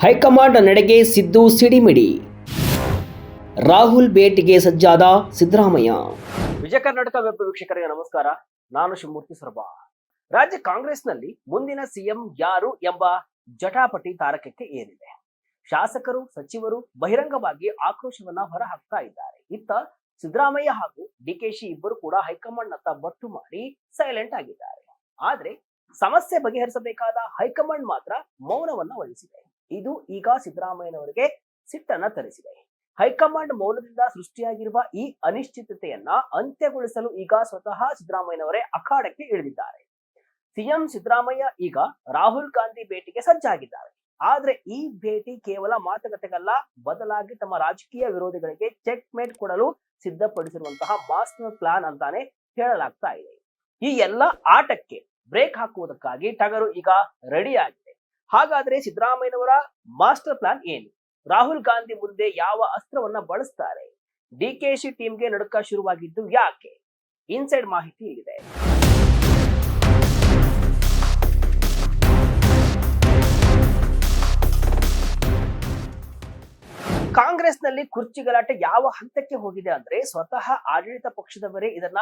High command ನಡೆಗೆ ಸಿದ್ದು ಸಿಡಿಮಿಡಿ. ರಾಹುಲ್ ಭೇಟಿಗೆ ಸಜ್ಜಾದ Siddaramaiah. Vijaya Karnataka web ವೀಕ್ಷಕರಿಗೆ ನಮಸ್ಕಾರ. ನಾನು ಶಿವಮೂರ್ತಿ ಸೊರಬ. ರಾಜ್ಯ ಕಾಂಗ್ರೆಸ್ನಲ್ಲಿ ಮುಂದಿನ ಸಿಎಂ ಯಾರು ಎಂಬ ಜಟಾಪಟಿ ತಾರಕಕ್ಕೆ ಏರಿದೆ. ಶಾಸಕರು, ಸಚಿವರು ಬಹಿರಂಗವಾಗಿ ಆಕ್ರೋಶವನ್ನ ಹೊರಹಾಕ್ತಾ ಇದ್ದಾರೆ. ಇತ್ತ ಸಿದ್ದರಾಮಯ್ಯ ಹಾಗೂ ಡಿಕೆಶಿ ಇಬ್ಬರು ಕೂಡ ಹೈಕಮಾಂಡ್ ನತ್ತ ಬಟ್ಟು ಮಾಡಿ ಸೈಲೆಂಟ್ ಆಗಿದ್ದಾರೆ. ಆದ್ರೆ ಸಮಸ್ಯೆ ಬಗೆಹರಿಸಬೇಕಾದ ಹೈಕಮಾಂಡ್ ಮಾತ್ರ ಮೌನವನ್ನ ವಹಿಸಿದೆ. ಇದು ಈಗ ಸಿದ್ದರಾಮಯ್ಯನವರಿಗೆ ಸಿಟ್ಟನ್ನ ತರಿಸಿದೆ. ಹೈಕಮಾಂಡ್ ಮೌನದಿಂದ ಸೃಷ್ಟಿಯಾಗಿರುವ ಈ ಅನಿಶ್ಚಿತತೆಯನ್ನ ಅಂತ್ಯಗೊಳಿಸಲು ಈಗ ಸ್ವತಃ ಸಿದ್ದರಾಮಯ್ಯನವರೇ ಅಖಾಡಕ್ಕೆ ಇಳಿದಿದ್ದಾರೆ. ಸಿಎಂ ಸಿದ್ದರಾಮಯ್ಯ ಈಗ ರಾಹುಲ್ ಗಾಂಧಿ ಭೇಟಿಗೆ ಸಜ್ಜಾಗಿದ್ದಾರೆ. ಆದ್ರೆ ಈ ಭೇಟಿ ಕೇವಲ ಮಾತುಕತೆಗಲ್ಲ, ಬದಲಾಗಿ ತಮ್ಮ ರಾಜಕೀಯ ವಿರೋಧಿಗಳಿಗೆ ಚೆಕ್ ಮೇಟ್ ಕೊಡಲು ಸಿದ್ಧಪಡಿಸಿರುವಂತಹ ಮಾಸ್ಟರ್ ಪ್ಲಾನ್ ಅಂತಾನೆ ಹೇಳಲಾಗ್ತಾ ಇದೆ. ಈ ಎಲ್ಲ ಆಟಕ್ಕೆ ಬ್ರೇಕ್ ಹಾಕುವುದಕ್ಕಾಗಿ ಟಗರು ಈಗ ರೆಡಿ ಆಗಿದೆ. ಹಾಗಾದ್ರೆ ಸಿದ್ದರಾಮಯ್ಯನವರ ಮಾಸ್ಟರ್ ಪ್ಲಾನ್ ಏನು? ರಾಹುಲ್ ಗಾಂಧಿ ಮುಂದೆ ಯಾವ ಅಸ್ತ್ರವನ್ನ ಬಳಸ್ತಾರೆ? ಡಿಕೆಶಿ ಟೀಮ್ಗೆ ನಡುಕ ಶುರುವಾಗಿದ್ದು ಯಾಕೆ? ಇನ್ಸೈಡ್ ಮಾಹಿತಿ ಇದೆ. ಕಾಂಗ್ರೆಸ್ನಲ್ಲಿ ಕುರ್ಚಿ ಗಲಾಟೆ ಯಾವ ಹಂತಕ್ಕೆ ಹೋಗಿದೆ ಅಂದ್ರೆ ಸ್ವತಃ ಆಡಳಿತ ಪಕ್ಷದವರೇ ಇದನ್ನ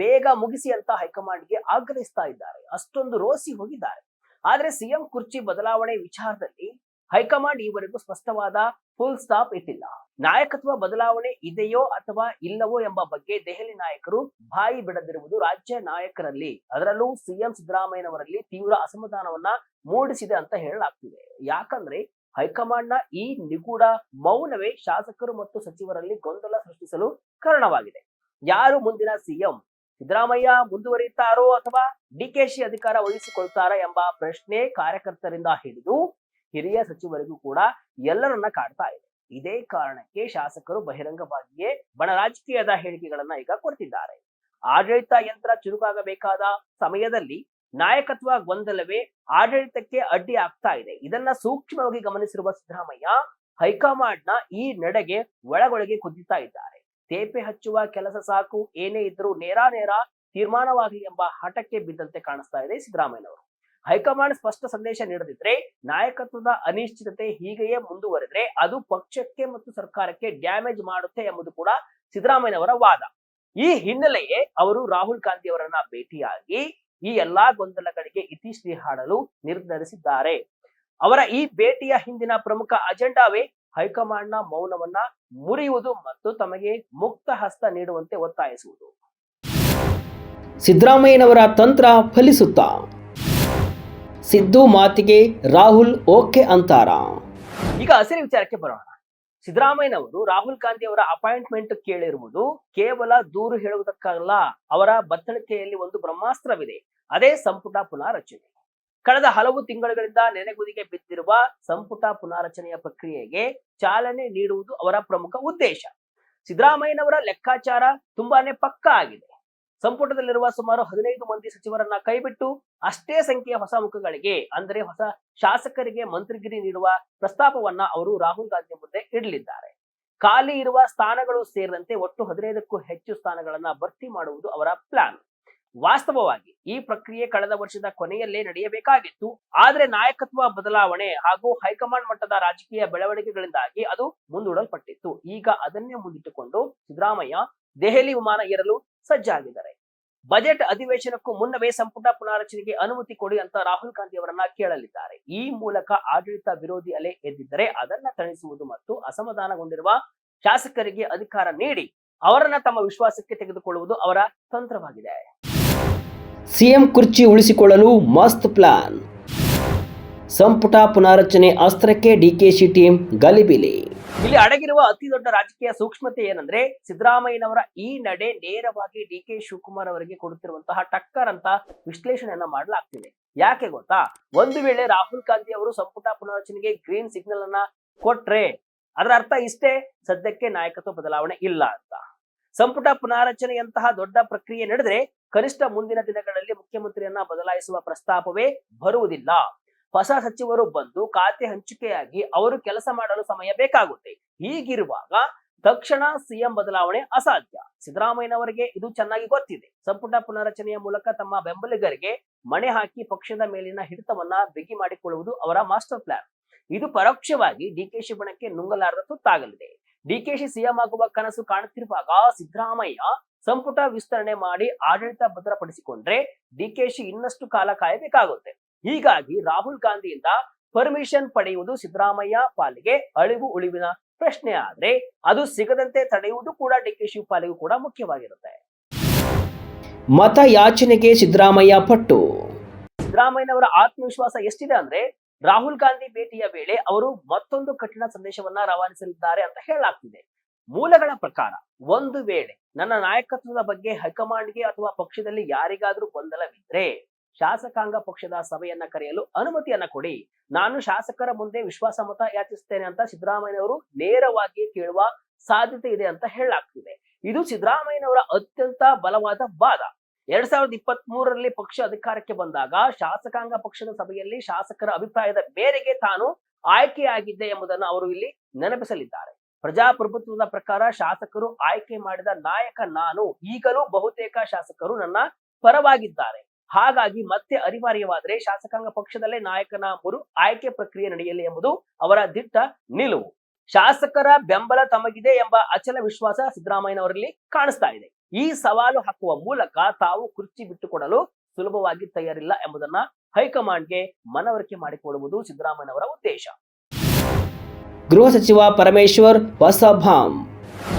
ಬೇಗ ಮುಗಿಸಿ ಅಂತ ಹೈಕಮಾಂಡ್ಗೆ ಆಗ್ರಹಿಸ್ತಾ ಇದ್ದಾರೆ. ಅಷ್ಟೊಂದು ರೋಸಿ ಹೋಗಿದ್ದಾರೆ. ಆದ್ರೆ ಸಿಎಂ ಕುರ್ಚಿ ಬದಲಾವಣೆ ವಿಚಾರದಲ್ಲಿ ಹೈಕಮಾಂಡ್ ಈವರೆಗೂ ಸ್ಪಷ್ಟವಾದ ಫುಲ್ ಸ್ಟಾಪ್ ಇಟ್ಟಿಲ್ಲ. ನಾಯಕತ್ವ ಬದಲಾವಣೆ ಇದೆಯೋ ಅಥವಾ ಇಲ್ಲವೋ ಎಂಬ ಬಗ್ಗೆ ದೆಹಲಿ ನಾಯಕರು ಬಾಯಿ ಬಿಡದಿರುವುದು ರಾಜ್ಯ ನಾಯಕರಲ್ಲಿ, ಅದರಲ್ಲೂ ಸಿಎಂ ಸಿದ್ದರಾಮಯ್ಯನವರಲ್ಲಿ ತೀವ್ರ ಅಸಮಾಧಾನವನ್ನ ಮೂಡಿಸಿದೆ ಅಂತ ಹೇಳಲಾಗ್ತಿದೆ. ಯಾಕಂದ್ರೆ ಹೈಕಮಾಂಡ್ ನ ಈ ನಿಗೂಢ ಮೌನವೇ ಶಾಸಕರು ಮತ್ತು ಸಚಿವರಲ್ಲಿ ಗೊಂದಲ ಸೃಷ್ಟಿಸಲು ಕಾರಣವಾಗಿದೆ. ಯಾರು ಮುಂದಿನ ಸಿಎಂ? ಸಿದ್ದರಾಮಯ್ಯ ಮುಂದುವರಿಯುತ್ತಾರೋ ಅಥವಾ ಡಿಕೆಶಿ ಅಧಿಕಾರ ವಹಿಸಿಕೊಳ್ತಾರ ಎಂಬ ಪ್ರಶ್ನೆ ಕಾರ್ಯಕರ್ತರಿಂದ ಹಿಡಿದು ಹಿರಿಯ ಸಚಿವರಿಗೂ ಕೂಡ ಎಲ್ಲರನ್ನ ಕಾಡ್ತಾ ಇದೆ. ಇದೇ ಕಾರಣಕ್ಕೆ ಶಾಸಕರು ಬಹಿರಂಗವಾಗಿಯೇ ಬಣ ರಾಜಕೀಯದ ಹೇಳಿಕೆಗಳನ್ನ ಈಗ ಕೊಡ್ತಿದ್ದಾರೆ. ಆಡಳಿತ ಯಂತ್ರ ಚುರುಕಾಗಬೇಕಾದ ಸಮಯದಲ್ಲಿ ನಾಯಕತ್ವ ಗೊಂದಲವೇ ಆಡಳಿತಕ್ಕೆ ಅಡ್ಡಿ ಆಗ್ತಾ ಇದೆ. ಇದನ್ನ ಸೂಕ್ಷ್ಮವಾಗಿ ಗಮನಿಸಿರುವ ಸಿದ್ದರಾಮಯ್ಯ ಹೈಕಮಾಂಡ್ ನ ಈ ನಡೆಗೆ ಒಳಗೊಳಗೆ ಕುದಿತಾ ಇದ್ದಾರೆ. ತೇಪೆ ಹಚ್ಚುವ ಕೆಲಸ ಸಾಕು, ಏನೇ ಇದ್ರೂ ನೇರ ತೀರ್ಮಾನವಾಗಲಿ ಎಂಬ ಹಠಕ್ಕೆ ಬಿದ್ದಂತೆ ಕಾಣಿಸ್ತಾ ಇದೆ ಸಿದ್ದರಾಮಯ್ಯನವರು. ಹೈಕಮಾಂಡ್ ಸ್ಪಷ್ಟ ಸಂದೇಶ ನೀಡದಿದ್ರೆ, ನಾಯಕತ್ವದ ಅನಿಶ್ಚಿತತೆ ಹೀಗೆಯೇ ಮುಂದುವರೆದ್ರೆ ಅದು ಪಕ್ಷಕ್ಕೆ ಮತ್ತು ಸರ್ಕಾರಕ್ಕೆ ಡ್ಯಾಮೇಜ್ ಮಾಡುತ್ತೆ ಎಂಬುದು ಕೂಡ ಸಿದ್ದರಾಮಯ್ಯನವರ ವಾದ. ಈ ಹಿನ್ನೆಲೆಯೇ ಅವರು ರಾಹುಲ್ ಗಾಂಧಿ ಅವರನ್ನ ಭೇಟಿಯಾಗಿ ಈ ಎಲ್ಲಾ ಗೊಂದಲಗಳಿಗೆ ಇತಿಶ್ರೀ ಹಾಡಲು ನಿರ್ಧರಿಸಿದ್ದಾರೆ. ಅವರ ಈ ಭೇಟಿಯ ಹಿಂದಿನ ಪ್ರಮುಖ ಅಜೆಂಡಾವೇ ಹೈಕಮಾಂಡ್ ನ ಮೌನವನ್ನ ಮುರಿಯುವುದು ಮತ್ತು ತಮಗೆ ಮುಕ್ತ ಹಸ್ತ ನೀಡುವಂತೆ ಒತ್ತಾಯಿಸುವುದು. ಸಿದ್ದರಾಮಯ್ಯನವರ ತಂತ್ರ ಫಲಿಸುತ್ತಾ? ಸಿದ್ದು ಮಾತಿಗೆ ರಾಹುಲ್ ಓಕೆ ಅಂತಾರ? ಈಗ ಹಸಿರು ವಿಚಾರಕ್ಕೆ ಬರೋಣ. ಸಿದ್ದರಾಮಯ್ಯನವರು ರಾಹುಲ್ ಗಾಂಧಿ ಅವರ ಅಪಾಯಿಂಟ್ಮೆಂಟ್ ಕೇಳಿರುವುದು ಕೇವಲ ದೂರು ಹೇಳುವುದಕ್ಕಲ್ಲ, ಅವರ ಬತ್ತಳಿಕೆಯಲ್ಲಿ ಒಂದು ಬ್ರಹ್ಮಾಸ್ತ್ರವಿದೆ. ಅದೇ ಸಂಪುಟ ಪುನಾರಚನೆ. ಕಳೆದ ಹಲವು ತಿಂಗಳುಗಳಿಂದ ನೆನೆಗುದಿಗೆ ಬಿದ್ದಿರುವ ಸಂಪುಟ ಪುನಾರಚನೆಯ ಪ್ರಕ್ರಿಯೆಗೆ ಚಾಲನೆ ನೀಡುವುದು ಅವರ ಪ್ರಮುಖ ಉದ್ದೇಶ. ಸಿದ್ದರಾಮಯ್ಯನವರ ಲೆಕ್ಕಾಚಾರ ತುಂಬಾನೇ ಪಕ್ಕಾ ಆಗಿದೆ. ಸಂಪುಟದಲ್ಲಿರುವ ಸುಮಾರು 15 ಮಂದಿ ಸಚಿವರನ್ನ ಕೈಬಿಟ್ಟು ಅಷ್ಟೇ ಸಂಖ್ಯೆಯ ಹೊಸ ಮುಖಗಳಿಗೆ, ಅಂದರೆ ಹೊಸ ಶಾಸಕರಿಗೆ ಮಂತ್ರಿಗಿರಿ ನೀಡುವ ಪ್ರಸ್ತಾಪವನ್ನ ಅವರು ರಾಹುಲ್ ಗಾಂಧಿ ಮುಂದೆ ಇಡಲಿದ್ದಾರೆ. ಖಾಲಿ ಇರುವ ಸ್ಥಾನಗಳು ಸೇರಿದಂತೆ ಒಟ್ಟು 15ಕ್ಕೂ ಹೆಚ್ಚು ಸ್ಥಾನಗಳನ್ನ ಭರ್ತಿ ಮಾಡುವುದು ಅವರ ಪ್ಲಾನ್. ವಾಸ್ತವವಾಗಿ ಈ ಪ್ರಕ್ರಿಯೆ ಕಳೆದ ವರ್ಷದ ಕೊನೆಯಲ್ಲೇ ನಡೆಯಬೇಕಾಗಿತ್ತು. ಆದ್ರೆ ನಾಯಕತ್ವ ಬದಲಾವಣೆ ಹಾಗೂ ಹೈಕಮಾಂಡ್ ಮಟ್ಟದ ರಾಜಕೀಯ ಬೆಳವಣಿಗೆಗಳಿಂದಾಗಿ ಅದು ಮುಂದೂಡಲ್ಪಟ್ಟಿತ್ತು. ಈಗ ಅದನ್ನೇ ಮುಂದಿಟ್ಟುಕೊಂಡು ಸಿದ್ದರಾಮಯ್ಯ ದೆಹಲಿ ವಿಮಾನ ಏರಲು ಸಜ್ಜಾಗಿದ್ದಾರೆ. ಬಜೆಟ್ ಅಧಿವೇಶನಕ್ಕೂ ಮುನ್ನವೇ ಸಂಪುಟ ಪುನಾರಚನೆಗೆ ಅನುಮತಿ ಕೊಡಿ ಅಂತ ರಾಹುಲ್ ಗಾಂಧಿ ಅವರನ್ನ ಕೇಳಲಿದ್ದಾರೆ. ಈ ಮೂಲಕ ಆಡಳಿತ ವಿರೋಧಿ ಅಲೆ ಎದ್ದಿದ್ದರೆ ಅದನ್ನ ತಣಿಸುವುದು ಮತ್ತು ಅಸಮಾಧಾನಗೊಂಡಿರುವ ಶಾಸಕರಿಗೆ ಅಧಿಕಾರ ನೀಡಿ ಅವರನ್ನ ತಮ್ಮ ವಿಶ್ವಾಸಕ್ಕೆ ತೆಗೆದುಕೊಳ್ಳುವುದು ಅವರ ತಂತ್ರವಾಗಿದೆ. ಸಿಎಂ ಕುರ್ಚಿ ಉಳಿಸಿಕೊಳ್ಳಲು ಮಸ್ತ್ ಪ್ಲಾನ್. ಸಂಪುಟ ಪುನಾರಚನೆ ಅಸ್ತ್ರಕ್ಕೆ ಡಿಕೆಶಿ ಟೀಮ್ ಗಲಿಬಿಲಿ. ಇಲ್ಲಿ ಅಡಗಿರುವ ಅತಿ ದೊಡ್ಡ ರಾಜಕೀಯ ಸೂಕ್ಷ್ಮತೆ ಏನಂದ್ರೆ ಸಿದ್ದರಾಮಯ್ಯನವರ ಈ ನಡೆ ನೇರವಾಗಿ ಡಿಕೆ ಶಿವಕುಮಾರ್ ಅವರಿಗೆ ಕೊಡುತ್ತಿರುವಂತಹ ಟಕ್ಕರ್ ಅಂತ ವಿಶ್ಲೇಷಣೆಯನ್ನ ಮಾಡಲಾಗ್ತಿದೆ. ಯಾಕೆ ಗೊತ್ತಾ? ಒಂದು ವೇಳೆ ರಾಹುಲ್ ಗಾಂಧಿ ಅವರು ಸಂಪುಟ ಪುನಾರಚನೆಗೆ ಗ್ರೀನ್ ಸಿಗ್ನಲ್ ಅನ್ನ ಕೊಟ್ರೆ ಅದರ ಅರ್ಥ ಇಷ್ಟೇ, ಸದ್ಯಕ್ಕೆ ನಾಯಕತ್ವ ಬದಲಾವಣೆ ಇಲ್ಲ ಅಂತ. ಸಂಪುಟ ಪುನಾರಚನೆಯಂತಹ ದೊಡ್ಡ ಪ್ರಕ್ರಿಯೆ ನಡೆದ್ರೆ ಕನಿಷ್ಠ ಮುಂದಿನ ದಿನಗಳಲ್ಲಿ ಮುಖ್ಯಮಂತ್ರಿಯನ್ನ ಬದಲಾಯಿಸುವ ಪ್ರಸ್ತಾಪವೇ ಬರುವುದಿಲ್ಲ. ಹೊಸ ಸಚಿವರು ಬಂದು ಖಾತೆ ಹಂಚಿಕೆಯಾಗಿ ಅವರು ಕೆಲಸ ಮಾಡಲು ಸಮಯ ಬೇಕಾಗುತ್ತೆ. ಹೀಗಿರುವಾಗ ತಕ್ಷಣ ಸಿಎಂ ಬದಲಾವಣೆ ಅಸಾಧ್ಯ. ಸಿದ್ದರಾಮಯ್ಯನವರಿಗೆ ಇದು ಚೆನ್ನಾಗಿ ಗೊತ್ತಿದೆ. ಸಂಪುಟ ಪುನರಚನೆಯ ಮೂಲಕ ತಮ್ಮ ಬೆಂಬಲಿಗರಿಗೆ ಮಣೆ ಹಾಕಿ ಪಕ್ಷದ ಮೇಲಿನ ಹಿಡಿತವನ್ನ ಬಿಗಿ ಮಾಡಿಕೊಳ್ಳುವುದು ಅವರ ಮಾಸ್ಟರ್ ಪ್ಲಾನ್. ಇದು ಪರೋಕ್ಷವಾಗಿ ಡಿಕೆಶಿ ಬಣಕ್ಕೆ ನುಂಗಲಾರದ ತುತ್ತಾಗಲಿದೆ. ಡಿಕೆಶಿ ಸಿಎಂ ಆಗುವ ಕನಸು ಕಾಣುತ್ತಿರುವಾಗ ಸಿದ್ದರಾಮಯ್ಯ ಸಂಪುಟ ವಿಸ್ತರಣೆ ಮಾಡಿ ಆಡಳಿತ ಭದ್ರಪಡಿಸಿಕೊಂಡ್ರೆ ಡಿಕೆಶಿ ಇನ್ನಷ್ಟು ಕಾಲ ಕಾಯಬೇಕಾಗುತ್ತೆ. ಹೀಗಾಗಿ ರಾಹುಲ್ ಗಾಂಧಿಯಿಂದ ಪರ್ಮಿಷನ್ ಪಡೆಯುವುದು ಸಿದ್ದರಾಮಯ್ಯ ಪಾಲಿಗೆ ಅಳಿವು ಉಳಿವಿನ ಪ್ರಶ್ನೆ ಆದ್ರೆ ಅದು ಸಿಗದಂತೆ ತಡೆಯುವುದು ಕೂಡ ಡಿಕೆಶಿ ಪಾಲಿಗೂ ಕೂಡ ಮುಖ್ಯವಾಗಿರುತ್ತೆ. ಮತ ಯಾಚನೆಗೆ ಸಿದ್ದರಾಮಯ್ಯ ಪಟ್ಟು. ಸಿದ್ದರಾಮಯ್ಯನವರ ಆತ್ಮವಿಶ್ವಾಸ ಎಷ್ಟಿದೆ ಅಂದ್ರೆ ರಾಹುಲ್ ಗಾಂಧಿ ಭೇಟಿಯ ವೇಳೆ ಅವರು ಮತ್ತೊಂದು ಕಠಿಣ ಸಂದೇಶವನ್ನ ರವಾನಿಸಲಿದ್ದಾರೆ ಅಂತ ಹೇಳಲಾಗ್ತಿದೆ. ಮೂಲಗಳ ಪ್ರಕಾರ ಒಂದು ವೇಳೆ ನನ್ನ ನಾಯಕತ್ವದ ಬಗ್ಗೆ ಹೈಕಮಾಂಡ್ಗೆ ಅಥವಾ ಪಕ್ಷದಲ್ಲಿ ಯಾರಿಗಾದ್ರೂ ಗೊಂದಲವಿದ್ರೆ ಶಾಸಕಾಂಗ ಪಕ್ಷದ ಸಭೆಯನ್ನ ಕರೆಯಲು ಅನುಮತಿಯನ್ನ ಕೊಡಿ, ನಾನು ಶಾಸಕರ ಮುಂದೆ ವಿಶ್ವಾಸ ಮತ ಯಾಚಿಸುತ್ತೇನೆ ಅಂತ ಸಿದ್ದರಾಮಯ್ಯನವರು ನೇರವಾಗಿ ಕೇಳುವ ಸಾಧ್ಯತೆ ಇದೆ ಅಂತ ಹೇಳಲಾಗ್ತಿದೆ. ಇದು ಸಿದ್ದರಾಮಯ್ಯನವರ ಅತ್ಯಂತ ಬಲವಾದ ವಾದ. 2023ರಲ್ಲಿ ಪಕ್ಷ ಅಧಿಕಾರಕ್ಕೆ ಬಂದಾಗ ಶಾಸಕಾಂಗ ಪಕ್ಷದ ಸಭೆಯಲ್ಲಿ ಶಾಸಕರ ಅಭಿಪ್ರಾಯದ ಮೇರೆಗೆ ತಾನು ಆಯ್ಕೆಯಾಗಿದ್ದೆ ಎಂಬುದನ್ನು ಅವರು ಇಲ್ಲಿ ನೆನಪಿಸಲಿದ್ದಾರೆ. ಪ್ರಜಾಪ್ರಭುತ್ವದ ಪ್ರಕಾರ ಶಾಸಕರು ಆಯ್ಕೆ ಮಾಡಿದ ನಾಯಕ ನಾನು. ಈಗಲೂ ಬಹುತೇಕ ಶಾಸಕರು ನನ್ನ ಪರವಾಗಿದ್ದಾರೆ. ಹಾಗಾಗಿ ಮತ್ತೆ ಅನಿವಾರ್ಯವಾದರೆ ಶಾಸಕಾಂಗ ಪಕ್ಷದಲ್ಲೇ ನಾಯಕನ ಮರು ಆಯ್ಕೆ ಪ್ರಕ್ರಿಯೆ ನಡೆಯಲಿ ಎಂಬುದು ಅವರ ದಿಟ್ಟ ನಿಲುವು. ಶಾಸಕರ ಬೆಂಬಲ ತಮಗಿದೆ ಎಂಬ ಅಚಲ ವಿಶ್ವಾಸ ಸಿದ್ದರಾಮಯ್ಯನವರಲ್ಲಿ ಕಾಣಿಸ್ತಾ ಇದೆ. ಈ ಸವಾಲು ಹಾಕುವ ಮೂಲಕ ತಾವು ಕುರ್ಚಿ ಬಿಟ್ಟುಕೊಡಲು ಸುಲಭವಾಗಿ ತಯಾರಿಲ್ಲ ಎಂಬುದನ್ನ ಹೈಕಮಾಂಡ್ಗೆ ಮನವರಿಕೆ ಮಾಡಿಕೊಡುವುದು ಸಿದ್ದರಾಮಯ್ಯನವರ ಉದ್ದೇಶ. ಗೃಹ ಸಚಿವ ಪರಮೇಶ್ವರ್ ಹೊಸ ಬಾಂಬ್.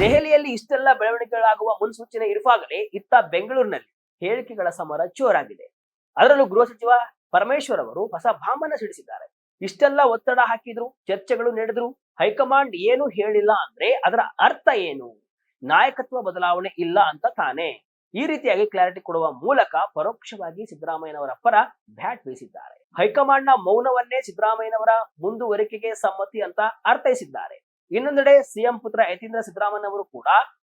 ದೆಹಲಿಯಲ್ಲಿ ಇಷ್ಟೆಲ್ಲ ಬೆಳವಣಿಗೆಗಳಾಗುವ ಮುನ್ಸೂಚನೆ ಇರುವಾಗಲೇ ಇತ್ತ ಬೆಂಗಳೂರಿನಲ್ಲಿ ಹೇಳಿಕೆಗಳ ಸಮರ ಜೋರಾಗಿದೆ. ಅದರಲ್ಲೂ ಗೃಹ ಸಚಿವ ಪರಮೇಶ್ವರ್ ಅವರು ಹೊಸ ಬಾಂಬ್ ಅನ್ನ ಸಿಡಿಸಿದ್ದಾರೆ. ಇಷ್ಟೆಲ್ಲ ಒತ್ತಡ ಹಾಕಿದ್ರು, ಚರ್ಚೆಗಳು ನಡೆದ್ರು, ಹೈಕಮಾಂಡ್ ಏನು ಹೇಳಿಲ್ಲ ಅಂದ್ರೆ ಅದರ ಅರ್ಥ ಏನು? ನಾಯಕತ್ವ ಬದಲಾವಣೆ ಇಲ್ಲ ಅಂತ ತಾನೆ. ಈ ರೀತಿಯಾಗಿ ಕ್ಲಾರಿಟಿ ಕೊಡುವ ಮೂಲಕ ಪರೋಕ್ಷವಾಗಿ ಸಿದ್ದರಾಮಯ್ಯನವರ ಪರ ಬ್ಯಾಟ್ ಬೀಸಿದ್ದಾರೆ. ಹೈಕಮಾಂಡ್ ನ ಮೌನವನ್ನೇ ಸಿದ್ದರಾಮಯ್ಯನವರ ಮುಂದುವರಿಕೆಗೆ ಸಮ್ಮತಿ ಅಂತ ಅರ್ಥೈಸಿದ್ದಾರೆ. ಇನ್ನೊಂದೆಡೆ ಸಿಎಂ ಪುತ್ರ ಯತೀಂದ್ರ ಸಿದ್ದರಾಮಯ್ಯನವರು ಕೂಡ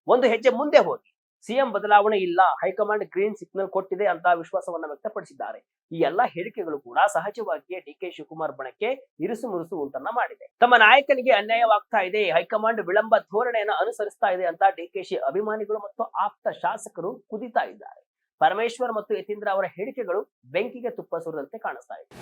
ಒಂದು ಹೆಜ್ಜೆ ಮುಂದೆ ಹೋಗಿ ಸಿಎಂ ಬದಲಾವಣೆ ಇಲ್ಲ, ಹೈಕಮಾಂಡ್ ಗ್ರೀನ್ ಸಿಗ್ನಲ್ ಕೊಟ್ಟಿದೆ ಅಂತ ವಿಶ್ವಾಸವನ್ನ ವ್ಯಕ್ತಪಡಿಸಿದ್ದಾರೆ. ಈ ಎಲ್ಲಾ ಹೇಳಿಕೆಗಳು ಕೂಡ ಸಹಜವಾಗಿಯೇ ಡಿಕೆ ಶಿವಕುಮಾರ್ ಬಣಕ್ಕೆ ಇರುಸು ಮುರುಸು ಉಂಟನ್ನ ಮಾಡಿದೆ. ತಮ್ಮ ನಾಯಕನಿಗೆ ಅನ್ಯಾಯವಾಗ್ತಾ ಇದೆ, ಹೈಕಮಾಂಡ್ ವಿಳಂಬ ಧೋರಣೆಯನ್ನು ಅನುಸರಿಸ್ತಾ ಇದೆ ಅಂತ ಡಿಕೆಶಿ ಅಭಿಮಾನಿಗಳು ಮತ್ತು ಆಪ್ತ ಶಾಸಕರು ಕುದಿತಾ ಇದ್ದಾರೆ. ಪರಮೇಶ್ವರ್ ಮತ್ತು ಯತೀಂದ್ರ ಅವರ ಹೇಳಿಕೆಗಳು ಬೆಂಕಿಗೆ ತುಪ್ಪ ಸುರಿದಂತೆ ಕಾಣಿಸ್ತಾ ಇದೆ.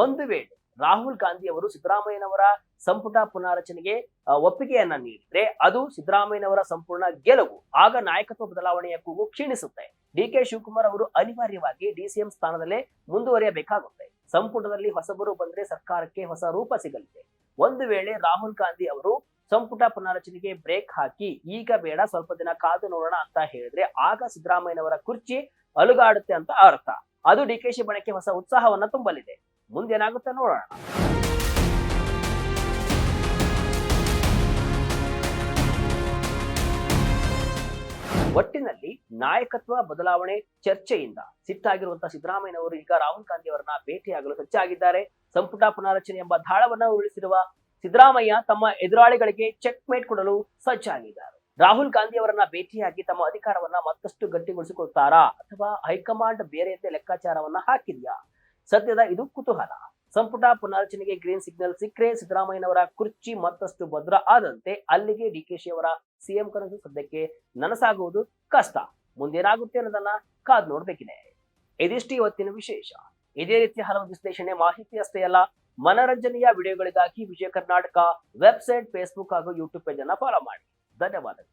ಒಂದು ವೇಳೆ ರಾಹುಲ್ ಗಾಂಧಿ ಅವರು ಸಿದ್ದರಾಮಯ್ಯನವರ ಸಂಪುಟ ಪುನಾರಚನೆಗೆ ಒಪ್ಪಿಗೆಯನ್ನ ನೀಡಿದ್ರೆ ಅದು ಸಿದ್ದರಾಮಯ್ಯನವರ ಸಂಪೂರ್ಣ ಗೆಲುವು. ಆಗ ನಾಯಕತ್ವ ಬದಲಾವಣೆಯ ಕೂಗು ಕ್ಷೀಣಿಸುತ್ತೆ. ಡಿಕೆ ಶಿವಕುಮಾರ್ ಅವರು ಅನಿವಾರ್ಯವಾಗಿ ಡಿಸಿಎಂ ಸ್ಥಾನದಲ್ಲೇ ಮುಂದುವರಿಯಬೇಕಾಗುತ್ತೆ. ಸಂಪುಟದಲ್ಲಿ ಹೊಸಬರು ಬಂದ್ರೆ ಸರ್ಕಾರಕ್ಕೆ ಹೊಸ ರೂಪ ಸಿಗಲಿದೆ. ಒಂದು ವೇಳೆ ರಾಹುಲ್ ಗಾಂಧಿ ಅವರು ಸಂಪುಟ ಪುನಾರಚನೆಗೆ ಬ್ರೇಕ್ ಹಾಕಿ ಈಗ ಬೇಡ ಸ್ವಲ್ಪ ದಿನ ಕಾದು ನೋಡೋಣ ಅಂತ ಹೇಳಿದ್ರೆ ಆಗ ಸಿದ್ದರಾಮಯ್ಯನವರ ಕುರ್ಚಿ ಅಲುಗಾಡುತ್ತೆ ಅಂತ ಅರ್ಥ. ಅದು ಡಿಕೆಶಿ ಬಣಕ್ಕೆ ಹೊಸ ಉತ್ಸಾಹವನ್ನ ತುಂಬಲಿದೆ. ಮುಂದೇನಾಗುತ್ತೆ ನೋಡೋಣ. ಒಟ್ಟಿನಲ್ಲಿ ನಾಯಕತ್ವ ಬದಲಾವಣೆ ಚರ್ಚೆಯಿಂದ ಸಿಟ್ಟಾಗಿರುವಂತಹ ಸಿದ್ದರಾಮಯ್ಯನವರು ಈಗ ರಾಹುಲ್ ಗಾಂಧಿ ಅವರನ್ನ ಭೇಟಿಯಾಗಲು ಸಜ್ಜಾಗಿದ್ದಾರೆ. ಸಂಪುಟ ಪುನಾರಚನೆ ಎಂಬ ದಾಳವನ್ನ ಉರುಳಿಸಿರುವ ಸಿದ್ದರಾಮಯ್ಯ ತಮ್ಮ ಎದುರಾಳಿಗಳಿಗೆ ಚೆಕ್ ಮೇಟ್ ಕೊಡಲು ಸಜ್ಜಾಗಿದ್ದಾರೆ. ರಾಹುಲ್ ಗಾಂಧಿ ಅವರನ್ನ ಭೇಟಿಯಾಗಿ ತಮ್ಮ ಅಧಿಕಾರವನ್ನ ಮತ್ತಷ್ಟು ಗಟ್ಟಿಗೊಳಿಸಿಕೊಳ್ತಾರಾ ಅಥವಾ ಹೈಕಮಾಂಡ್ ಬೇರೆಯದ್ದೇ ಲೆಕ್ಕಾಚಾರವನ್ನ ಹಾಕಿದ್ಯಾ? ಸದ್ಯದ ಇದು ಕುತೂಹಲ. ಸಂಪುಟ ಪುನಾರಚನೆಗೆ ಗ್ರೀನ್ ಸಿಗ್ನಲ್ ಸಿಕ್ಕರೆ ಸಿದ್ದರಾಮಯ್ಯನವರ ಕುರ್ಚಿ ಮತ್ತಷ್ಟು ಭದ್ರ ಆದಂತೆ ಅಲ್ಲಿಗೆ ಡಿಕೆಶಿ ಅವರ ಸಿಎಂ ಕನಸು ಸದ್ಯಕ್ಕೆ ನನಸಾಗುವುದು ಕಷ್ಟ. ಮುಂದೇನಾಗುತ್ತೆ ಅನ್ನೋದನ್ನ ಕಾದ್ ನೋಡ್ಬೇಕಿದೆ. ಇದಿಷ್ಟು ಇವತ್ತಿನ ವಿಶೇಷ. ಇದೇ ರೀತಿಯ ಹಲವು ವಿಶ್ಲೇಷಣೆ ಮಾಹಿತಿ ಅಷ್ಟೇ ಅಲ್ಲ, ಮನರಂಜನೆಯ ವಿಡಿಯೋಗಳಿಗಾಗಿ ವಿಜಯ ಕರ್ನಾಟಕ ವೆಬ್ಸೈಟ್, ಫೇಸ್ಬುಕ್ ಹಾಗೂ ಯೂಟ್ಯೂಬ್ ಪೇಜ್ ಅನ್ನ ಫಾಲೋ ಮಾಡಿ. ಧನ್ಯವಾದಗಳು.